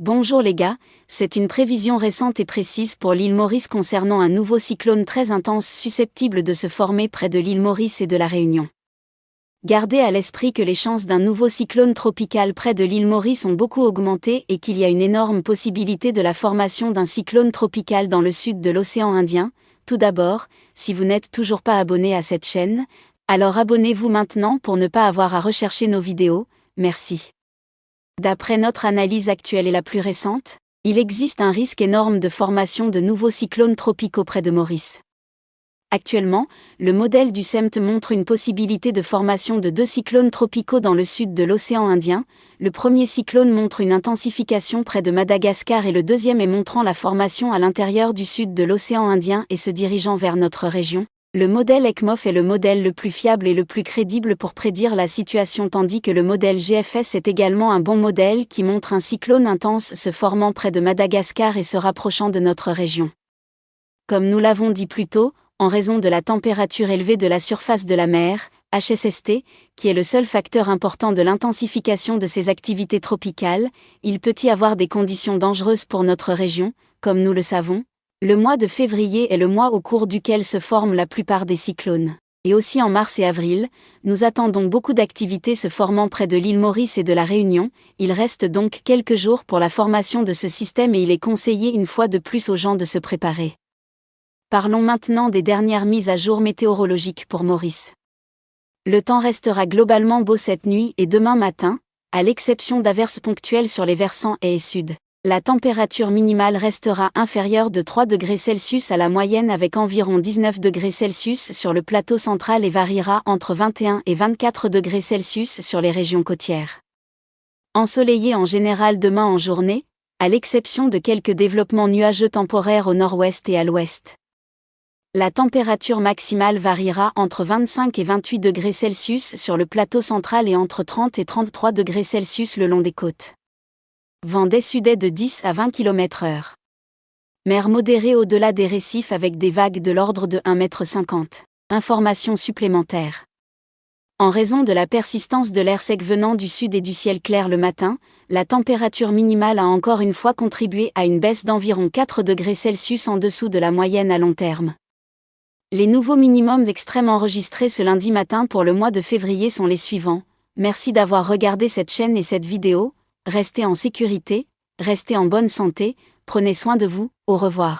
Bonjour les gars, c'est une prévision récente et précise pour l'île Maurice concernant un nouveau cyclone très intense susceptible de se former près de l'île Maurice et de la Réunion. Gardez à l'esprit que les chances d'un nouveau cyclone tropical près de l'île Maurice ont beaucoup augmenté et qu'il y a une énorme possibilité de la formation d'un cyclone tropical dans le sud de l'océan Indien. Tout d'abord, si vous n'êtes toujours pas abonné à cette chaîne, alors abonnez-vous maintenant pour ne pas avoir à rechercher nos vidéos, merci. D'après notre analyse actuelle et la plus récente, il existe un risque énorme de formation de nouveaux cyclones tropicaux près de Maurice. Actuellement, le modèle du CEMT montre une possibilité de formation de 2 cyclones tropicaux dans le sud de l'océan Indien. Le premier cyclone montre une intensification près de Madagascar et le deuxième est montrant la formation à l'intérieur du sud de l'océan Indien et se dirigeant vers notre région. Le modèle ECMOF est le modèle le plus fiable et le plus crédible pour prédire la situation tandis que le modèle GFS est également un bon modèle qui montre un cyclone intense se formant près de Madagascar et se rapprochant de notre région. Comme nous l'avons dit plus tôt, en raison de la température élevée de la surface de la mer, HSST, qui est le seul facteur important de l'intensification de ces activités tropicales, il peut y avoir des conditions dangereuses pour notre région, comme nous le savons. Le mois de février est le mois au cours duquel se forment la plupart des cyclones. Et aussi en mars et avril, nous attendons beaucoup d'activités se formant près de l'île Maurice et de la Réunion. Il reste donc quelques jours pour la formation de ce système et il est conseillé une fois de plus aux gens de se préparer. Parlons maintenant des dernières mises à jour météorologiques pour Maurice. Le temps restera globalement beau cette nuit et demain matin, à l'exception d'averses ponctuelles sur les versants est et sud. La température minimale restera inférieure de 3 degrés Celsius à la moyenne avec environ 19 degrés Celsius sur le plateau central et variera entre 21 et 24 degrés Celsius sur les régions côtières. Ensoleillé en général demain en journée, à l'exception de quelques développements nuageux temporaires au nord-ouest et à l'ouest. La température maximale variera entre 25 et 28 degrés Celsius sur le plateau central et entre 30 et 33 degrés Celsius le long des côtes. Vent des sudais de 10 à 20 km/h. Mer modérée au-delà des récifs avec des vagues de l'ordre de 1,50 m. Informations supplémentaires. En raison de la persistance de l'air sec venant du sud et du ciel clair le matin, la température minimale a encore une fois contribué à une baisse d'environ 4 degrés Celsius en dessous de la moyenne à long terme. Les nouveaux minimums extrêmes enregistrés ce lundi matin pour le mois de février sont les suivants. Merci d'avoir regardé cette chaîne et cette vidéo. Restez en sécurité, restez en bonne santé, prenez soin de vous, au revoir.